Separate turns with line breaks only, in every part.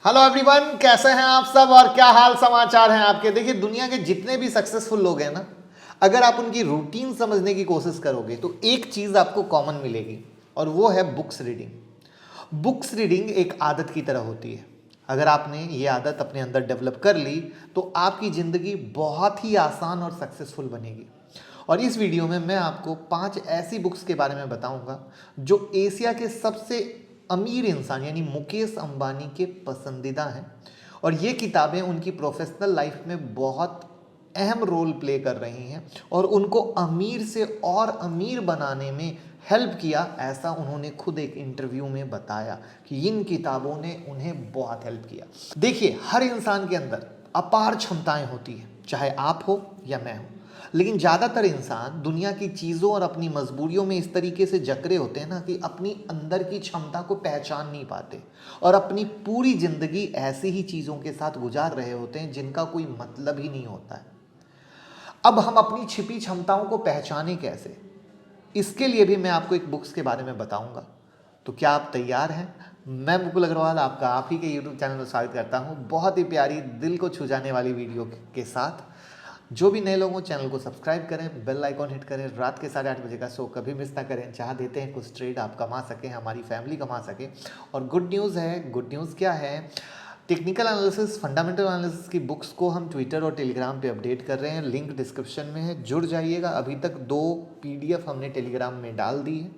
Hello everyone, कैसे हैं आप सब और क्या हाल समाचार हैं आपके। देखिए, दुनिया के जितने भी सक्सेसफुल लोग हैं ना, अगर आप उनकी रूटीन समझने की कोशिश करोगे तो एक चीज आपको कॉमन मिलेगी और वो है बुक्स रीडिंग। बुक्स रीडिंग एक आदत की तरह होती है। अगर आपने ये आदत अपने अंदर डेवलप कर ली तो आपकी जिंदगी बहुत ही आसान और सक्सेसफुल बनेगी। और इस वीडियो में मैं आपको 5 ऐसी बुक्स के बारे में बताऊंगा जो एशिया के सबसे अमीर इंसान यानी मुकेश अंबानी के पसंदीदा हैं। और ये किताबें उनकी प्रोफेशनल लाइफ में बहुत अहम रोल प्ले कर रही हैं और उनको अमीर से और अमीर बनाने में हेल्प किया, ऐसा उन्होंने खुद एक इंटरव्यू में बताया कि इन किताबों ने उन्हें बहुत हेल्प किया। देखिए, हर इंसान के अंदर अपार क्षमताएं होती हैं, चाहे आप हो या मैं हूं, लेकिन ज़्यादातर इंसान दुनिया की चीज़ों और अपनी मजबूरियों में इस तरीके से जकड़े होते हैं ना कि अपनी अंदर की क्षमता को पहचान नहीं पाते और अपनी पूरी ज़िंदगी ऐसी ही चीज़ों के साथ गुजार रहे होते हैं जिनका कोई मतलब ही नहीं होता है। अब हम अपनी छिपी क्षमताओं को पहचाने कैसे, इसके लिए भी मैं आपको एक बुक्स के बारे में बताऊंगा। तो क्या आप तैयार हैं? मैं मुकुल अग्रवाल आपका आप ही के यूट्यूब चैनल में स्वागत करता हूं, बहुत ही प्यारी दिल को छू जाने वाली वीडियो के साथ। जो भी नए लोग हो, चैनल को सब्सक्राइब करें, बेल आइकॉन हिट करें, रात के 8:30 बजे का शो कभी मिस ना करें। चाह देते हैं कुछ ट्रेड आप कमा सकें, हमारी फैमिली कमा सके। और गुड न्यूज़ है, गुड न्यूज़ क्या है, टेक्निकल एनालिसिस, फंडामेंटल एनालिसिस की बुक्स को हम ट्विटर और टेलीग्राम पे अपडेट कर रहे हैं। लिंक डिस्क्रिप्शन में है, जुड़ जाइएगा। अभी तक 2 PDF हमने टेलीग्राम में डाल दी है।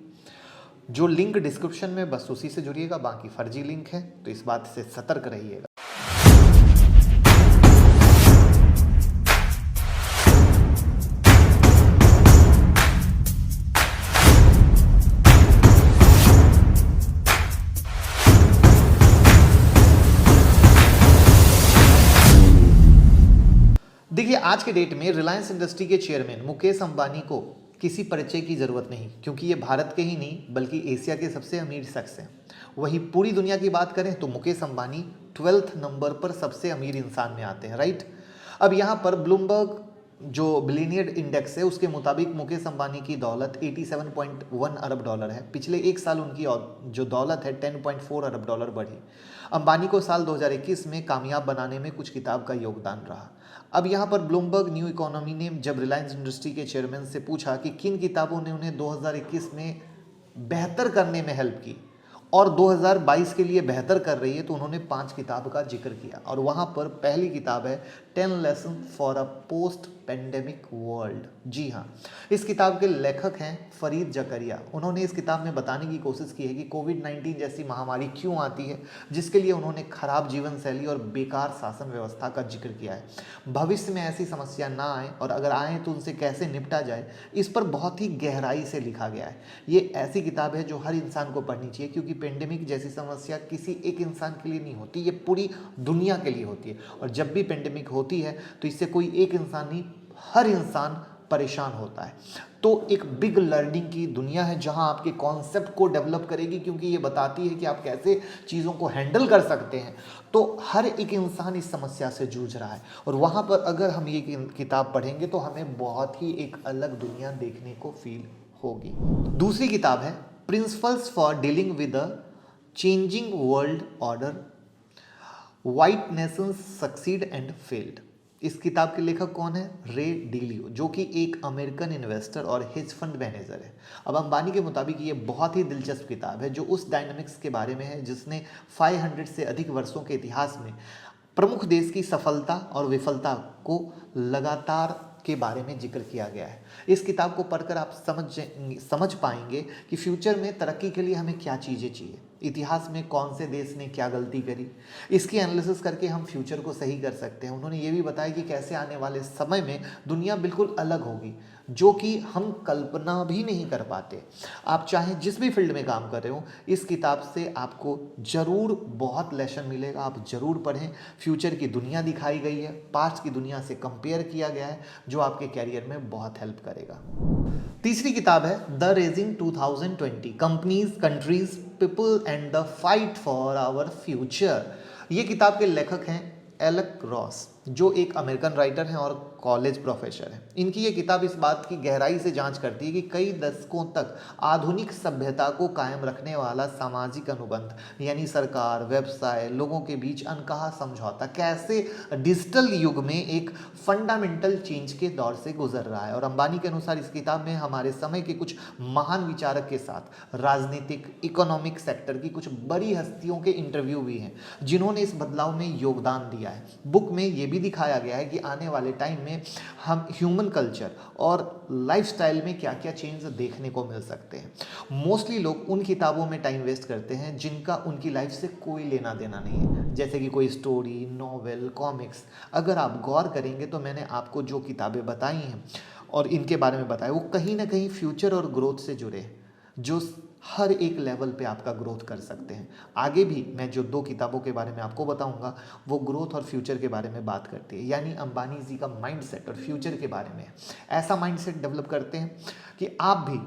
जो लिंक डिस्क्रिप्शन में, बस उसी से जुड़िएगा, बाकी फर्जी लिंक है, तो इस बात से सतर्क रहिएगा। देखिए, आज के डेट में रिलायंस इंडस्ट्री के चेयरमैन मुकेश अंबानी को किसी परिचय की ज़रूरत नहीं, क्योंकि ये भारत के ही नहीं बल्कि एशिया के सबसे अमीर शख्स हैं। वहीं पूरी दुनिया की बात करें तो मुकेश अंबानी 12th नंबर पर सबसे अमीर इंसान में आते हैं, राइट। अब यहाँ पर ब्लूमबर्ग जो बिलियनियर इंडेक्स है उसके मुताबिक मुकेश अंबानी की दौलत 87.1 अरब डॉलर है। पिछले एक साल उनकी जो दौलत है 10.4 अरब डॉलर बढ़ी। अंबानी को साल 2021 में कामयाब बनाने में कुछ किताब का योगदान रहा। अब यहाँ पर ब्लूमबर्ग न्यू इकोनॉमी ने जब रिलायंस इंडस्ट्री के चेयरमैन से पूछा कि किन किताबों ने उन्हें 2021 में बेहतर करने में हेल्प की और 2022 के लिए बेहतर कर रही है, तो उन्होंने 5 किताब का जिक्र किया। और वहाँ पर पहली किताब है 10 lesson for a post pandemic world. जी हाँ, इस किताब के लेखक हैं फरीद जकरिया। उन्होंने इस किताब में बताने की कोशिश की है कि कोविड-19 जैसी महामारी क्यों आती है, जिसके लिए उन्होंने खराब जीवन शैली और बेकार शासन व्यवस्था का जिक्र किया है। भविष्य में ऐसी समस्या ना आए और अगर आए तो उनसे कैसे निपटा जाए, इस पर बहुत ही गहराई से लिखा गया है। ये ऐसी किताब है जो हर इंसान को पढ़नी चाहिए, क्योंकि पेंडेमिक जैसी समस्या किसी एक इंसान के लिए नहीं होती, ये पूरी दुनिया के लिए होती है। और जब भी पेंडेमिक होती है तो इससे कोई एक इंसान नहीं, हर इंसान परेशान होता है। तो एक बिग लर्निंग की दुनिया है जहां आपके कॉन्सेप्ट को डेवलप करेगी, क्योंकि ये बताती है कि आप कैसे चीज़ों को हैंडल कर सकते हैं। तो हर एक इंसान इस समस्या से जूझ रहा है और वहाँ पर अगर हम ये किताब पढ़ेंगे तो हमें बहुत ही एक अलग दुनिया देखने को फील होगी। दूसरी किताब है principles for dealing with a changing world order, white Nations succeed and failed. इस किताब के लेखक कौन है? रे डीलियो, जो कि एक अमेरिकन इन्वेस्टर और हेज फंड मैनेजर है। अब अंबानी के मुताबिक ये बहुत ही दिलचस्प किताब है जो उस डायनामिक्स के बारे में है जिसने 500 से अधिक वर्षों के इतिहास में प्रमुख देश की सफलता और विफलता को लगातार के बारे में जिक्र किया गया है। इस किताब को पढ़कर आप समझ पाएंगे कि फ्यूचर में तरक्की के लिए हमें क्या चीज़ें चाहिए, इतिहास में कौन से देश ने क्या गलती करी, इसकी एनालिसिस करके हम फ्यूचर को सही कर सकते हैं। उन्होंने ये भी बताया कि कैसे आने वाले समय में दुनिया बिल्कुल अलग होगी, जो कि हम कल्पना भी नहीं कर पाते। आप चाहे जिस भी फील्ड में काम कर रहे हो, इस किताब से आपको ज़रूर बहुत लेसन मिलेगा, आप ज़रूर पढ़ें। फ्यूचर की दुनिया दिखाई गई है, पास्ट की दुनिया से कंपेयर किया गया है, जो आपके कैरियर में बहुत हेल्प करेगा। तीसरी किताब है the raging 2020, companies, countries, people and the fight for our future. ये किताब के लेखक हैं एलेक रॉस। जो एक अमेरिकन राइटर हैं और कॉलेज प्रोफेसर हैं। इनकी ये किताब इस बात की गहराई से जांच करती है कि कई दशकों तक आधुनिक सभ्यता को कायम रखने वाला सामाजिक अनुबंध, यानी सरकार, व्यवसाय, लोगों के बीच अनकहा समझौता कैसे डिजिटल युग में एक फंडामेंटल चेंज के दौर से गुजर रहा है। और अंबानी के अनुसार इस किताब में हमारे समय के कुछ महान विचारक के साथ राजनीतिक, इकोनॉमिक सेक्टर की कुछ बड़ी हस्तियों के इंटरव्यू भी हैं जिन्होंने इस बदलाव में योगदान दिया है। बुक में ये भी दिखाया गया है कि आने वाले टाइम में हम ह्यूमन कल्चर और लाइफस्टाइल में क्या क्या चेंज देखने को मिल सकते हैं। मोस्टली लोग उन किताबों में टाइम वेस्ट करते हैं जिनका उनकी लाइफ से कोई लेना देना नहीं है, जैसे कि कोई स्टोरी, नॉवेल, कॉमिक्स। अगर आप गौर करेंगे तो मैंने आपको जो किताबें बताई हैं और इनके बारे में बताया, वो कहीं ना कहीं फ्यूचर और ग्रोथ से जुड़े हैं, जो हर एक लेवल पे आपका ग्रोथ कर सकते हैं। आगे भी मैं जो 2 किताबों के बारे में आपको बताऊंगा वो ग्रोथ और फ्यूचर के बारे में बात करती है, यानी अंबानी जी का माइंडसेट और फ्यूचर के बारे में। ऐसा माइंडसेट डेवलप करते हैं कि आप भी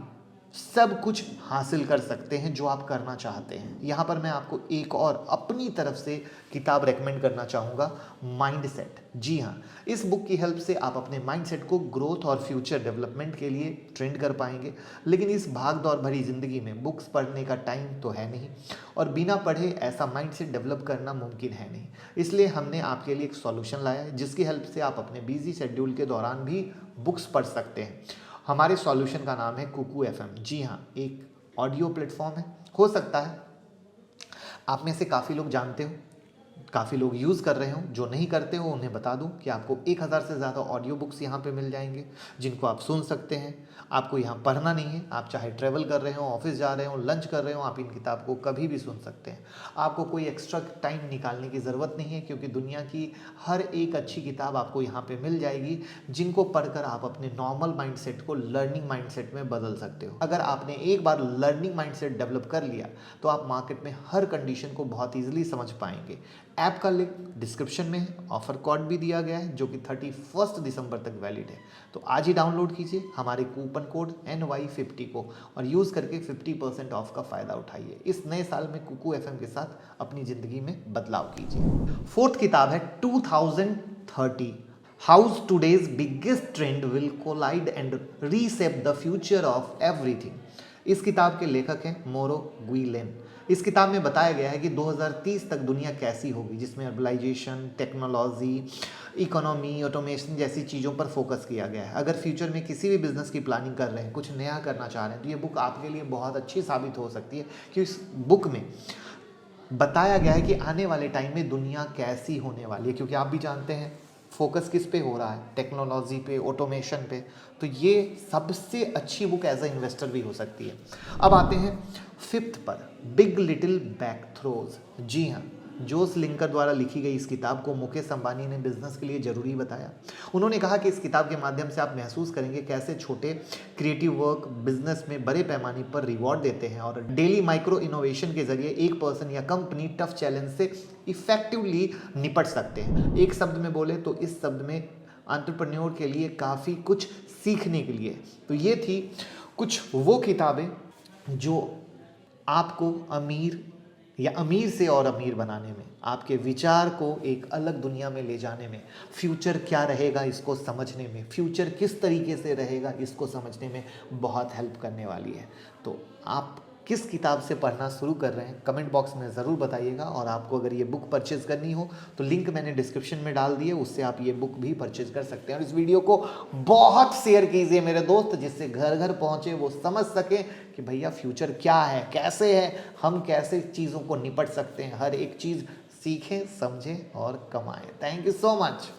सब कुछ हासिल कर सकते हैं जो आप करना चाहते हैं। यहाँ पर मैं आपको एक और अपनी तरफ से किताब रेकमेंड करना चाहूँगा, माइंडसेट। जी हाँ, इस बुक की हेल्प से आप अपने माइंडसेट को ग्रोथ और फ्यूचर डेवलपमेंट के लिए ट्रेंड कर पाएंगे। लेकिन इस भाग दौड़ भरी ज़िंदगी में बुक्स पढ़ने का टाइम तो है नहीं, और बिना पढ़े ऐसा माइंडसेट डेवलप करना मुमकिन है नहीं। इसलिए हमने आपके लिए एक सॉल्यूशन लाया है जिसकी हेल्प से आप अपने बिजी शेड्यूल के दौरान भी बुक्स पढ़ सकते हैं। हमारे सॉल्यूशन का नाम है कुकू एफएम। जी हाँ, एक ऑडियो प्लेटफॉर्म है। हो सकता है आप में से काफ़ी लोग जानते हो, काफ़ी लोग यूज़ कर रहे हो। जो नहीं करते हो उन्हें बता दूं कि आपको 1000 से ज़्यादा ऑडियो बुक्स यहाँ पे मिल जाएंगे जिनको आप सुन सकते हैं। आपको यहाँ पढ़ना नहीं है, आप चाहे ट्रैवल कर रहे हो, ऑफिस जा रहे हो, लंच कर रहे हो, आप इन किताब को कभी भी सुन सकते हैं। आपको कोई एक्स्ट्रा टाइम निकालने की ज़रूरत नहीं है, क्योंकि दुनिया की हर एक अच्छी किताब आपको यहाँ पे मिल जाएगी जिनको पढ़कर आप अपने नॉर्मल माइंडसेट को लर्निंग माइंडसेट में बदल सकते हो। अगर आपने एक बार लर्निंग माइंडसेट डेवलप कर लिया तो आप मार्केट में हर कंडीशन को बहुत ईजिली समझ पाएंगे। ऐप का लिंक डिस्क्रिप्शन में है, ऑफर कोड भी दिया गया है जो कि 31 दिसंबर तक वैलिड है। तो आज ही डाउनलोड कीजिए हमारे कूपन कोड NY50 को और यूज़ करके 50% ऑफ का फ़ायदा उठाइए। इस नए साल में कुकू एफएम के साथ अपनी ज़िंदगी में बदलाव कीजिए। 4th किताब है 2030, how today's biggest trend will collide and reshape the future of everything. इस किताब के लेखक हैं मोरो गुइलेन। इस किताब में बताया गया है कि 2030 तक दुनिया कैसी होगी, जिसमें अर्बलाइजेशन, टेक्नोलॉजी, इकोनॉमी, ऑटोमेशन जैसी चीज़ों पर फोकस किया गया है। अगर फ्यूचर में किसी भी बिजनेस की प्लानिंग कर रहे हैं, कुछ नया करना चाह रहे हैं, तो ये बुक आपके लिए बहुत अच्छी साबित हो सकती है। क्योंकि इस बुक में बताया गया है कि आने वाले टाइम में दुनिया कैसी होने वाली है। क्योंकि आप भी जानते हैं फोकस किस पे हो रहा है, टेक्नोलॉजी पे, ऑटोमेशन पे। तो ये सबसे अच्छी बुक एज अ इन्वेस्टर भी हो सकती है। अब आते हैं 5th पर, बिग लिटिल बैक थ्रोज। जी हाँ, जोस लिंकर द्वारा लिखी गई इस किताब को मुकेश अंबानी ने बिजनेस के लिए ज़रूरी बताया। उन्होंने कहा कि इस किताब के माध्यम से आप महसूस करेंगे कैसे छोटे क्रिएटिव वर्क बिजनेस में बड़े पैमाने पर रिवॉर्ड देते हैं और डेली माइक्रो इनोवेशन के जरिए एक पर्सन या कंपनी टफ चैलेंज से इफेक्टिवली निपट सकते हैं। एक शब्द में बोले तो इस शब्द में एंटरप्रेन्योर के लिए काफ़ी कुछ सीखने के लिए। तो ये थी कुछ वो किताबें जो आपको अमीर या अमीर से और अमीर बनाने में, आपके विचार को एक अलग दुनिया में ले जाने में, फ्यूचर क्या रहेगा इसको समझने में, फ्यूचर किस तरीके से रहेगा इसको समझने में बहुत हेल्प करने वाली है। तो आप किस किताब से पढ़ना शुरू कर रहे हैं कमेंट बॉक्स में ज़रूर बताइएगा। और आपको अगर ये बुक परचेज़ करनी हो तो लिंक मैंने डिस्क्रिप्शन में डाल दिए, उससे आप ये बुक भी परचेज़ कर सकते हैं। और इस वीडियो को बहुत शेयर कीजिए मेरे दोस्त, जिससे घर घर पहुँचे, वो समझ सकें कि भैया फ्यूचर क्या है, कैसे है, हम कैसे चीज़ों को निपट सकते हैं। हर एक चीज़ सीखें, समझें और कमाएं। Thank you so much.